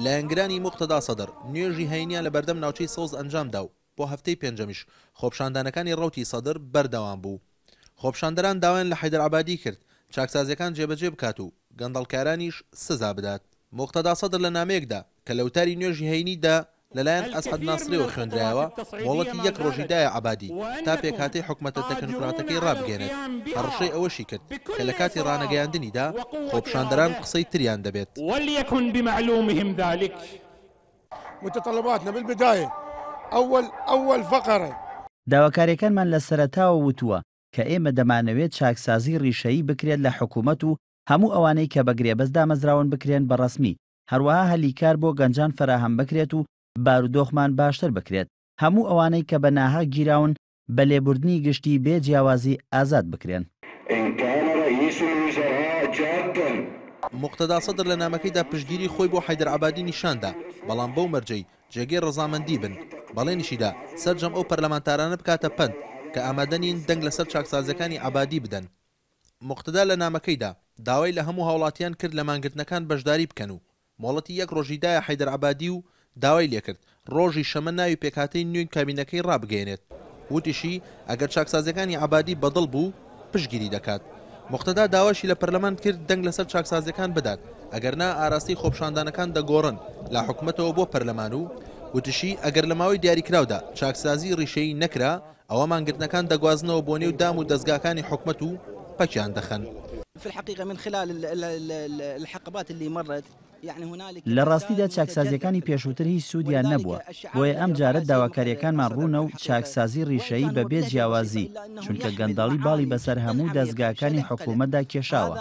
لایەنگرانی موقتەدا سەدر نوێژی هەینیان لە بەردەم ناوچەی سەوز ئەنجامدا و بۆ هەفتەی پێنجەمیش خۆپشاندانەکانی ڕەوتی سەدر بەردەوام بوو. خۆپشاندەران داوایان لە حەیدەرعەبادی کرد چاکسازیەکان جێبەجێ بکات و گەندەڵکارانیش سزا بدات. موقتەدا سەدر لە نامەیەکدا کە لەوتاری نوێژی هەینیدا لەلایەن ئەسعەد ناسریەوە خوێندرایەوە مۆڵەتی یەک ڕۆژیدایە عەبادی تا پێکهاتەی حکومەتە تەکنۆکراتەکەی ڕابگەێنێت. هەڕەشەی ئەوەشی کرد کە لە کاتی ڕانەگەیاندنیدا خۆپشاندەران قسەی تریان دەبێت. وليكن بمعلومهم ذلك. متطلباتنا بالبداية أول فقرة داواکاریەکانمان لە سەرەتاوە وتووە کە ئێمە دەمانەوێت چاکسازی ڕیشەیی بکرێت لە حکوومەت و هەموو ئەوانەی کە بەگرێبەست دامەزراون بکرێن بە ڕەسمی، هەروەها هەلیکار بۆ گەنجان فراهەم بکرێت و بارودۆخمان باشتر بکرێت، هەموو ئەوانەی کە بە ناهەق گیراون بە لێبوردنی گشتی بێ جیاوازی ئازاد بکرێن. موقتەدا سەدر لە نامەکەیدا پشتگیری خۆی بۆ حەیدەرعەبادی نیشاندا، بەڵام بەو مەرجەی جێگەی ڕەزامەندی بن. بەڵێنیشیدا سەرجەم ئەو پەرلەمانتارانە بکاتە پەند کە ئامادەنین دەنگ لەسەر چاکسازەکانی عەبادی بدەن. موقتەدا لە نامەکەیدا داوای لە هەموو هاوڵاتیان کرد لە مانگرتنەکان بەشداری بکەن و مۆڵەتی یەک ڕۆژیدایە حەیدەرعەبادی و داوای لێکرد ڕۆژی شەمە ناوی پێکهاتەی نوێی کابینەکەی ڕابگەێنێت. وتیشی ئەگەر چاکسازەکانی عەبادی بەدڵ بوو پشتگیری دەکات. موقتەدا داواشی لە پەرلەمان کرد دەنگ لەسەر چاکسازەکان بدات ئەگەرنا ئاراستی خۆپشاندانەکان دەگۆڕن لە حکومەتەوە بۆ پەرلەمان و وتشی ئەگەر لە ماوەی دیاریکراودا چاکسازی ڕیشەیی نەکرا ئەوە مانگرتنەکان دەگوازنەوە بۆ نێو دام و دەستگاکانی حکومەت و پەکیان دەخەن. في الحقيقة من خلال الحقبات اللي مرت لە ڕاستیدا چاکسازیەکانی پێشووتر هیچ سوودیان نەبووە، بۆیە ئەم جارە داواکاریەکانمان ڕوونە و چاکسازی ڕیشەیی بەبێ جیاوازی، چونکە گەنداڵی باڵی بەسەر هەموو دەستگاکانی حکوومەتدا کێشاوە،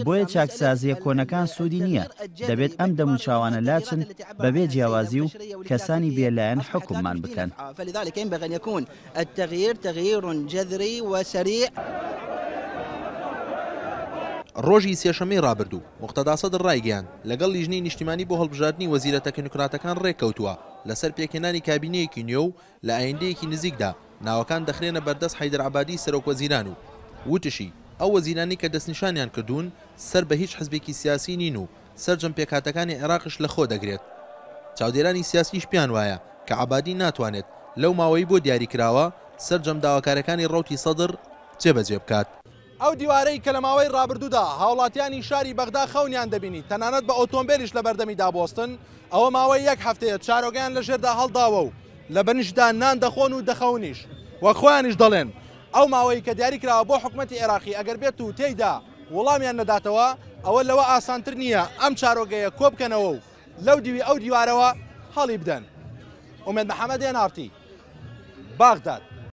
بۆیە چاکسازیە کۆنەکان سوودی نییە، دەبێت ئەم دەموچاوانە لاچن بەبێ جیاوازی و کەسانی بێلایەن حکوممان بکەن. فلذلك ينبغي أن يكون التغيير تغيير جذري وسريع. ڕۆژی سێشەمەی ڕابردوو موقتەدا سەدر ڕایگەیاند لەگەڵ لیژنەی نیشتیمانی بۆ هەڵبژاردننی وەزیرە تەکنۆکراتەکان ڕێککەوتووە لەسەر پێکهێنانی کابینەیەکی نوێ و لە ئایندەیەکی نزیکدا ناوەکان دەخرێنە بەردەست حەیدەرعەبادی سەرۆکوەزیران و وتشی ئەو وەزیرانی کە دەستنیشانیان کردوون سەر بە هیچ حزبێکی سیاسی نین و سەرجەم پێکهاتەکانی عێراقش لە خۆ دەگرێت. چاودێرانی سیاسیش پیان وایە کە عەبادی ناتوانێت لەو ماوەی بۆ دیاریکراوە سەرجەم داواکارەکانی ڕەوتی سەدر جێبەجێ بکات. ئەو دیوارەی کە لە ماوەی ڕابردوودا هاوڵاتیانی شاری بەغدا خەونیان دەبینی تەنانەت بە ئۆتۆمبیلیش لە بەردەمی دابۆستن، ئەوە ماوەی یەک هەفتەیە چارۆگەیان لە ژێردا هەڵداوە و لە بەنشدا نان دەخۆن و دەخەونیش وەک خۆیانیش دەڵێن. ئەو ماوەی کە دیاری کراوە بۆ حکوومەتی عێراقی ئەگەر بێت و تێیدا وەڵامیان نەداتەوە ئەوە لەوە ئاسانتر نییە ئەم چارۆگەیە کۆ بکەنەوە و لەو دیوی ئەو دیوارەوە هەڵی بدەن. ئومێد محەممەد هێنارتی، باغداد.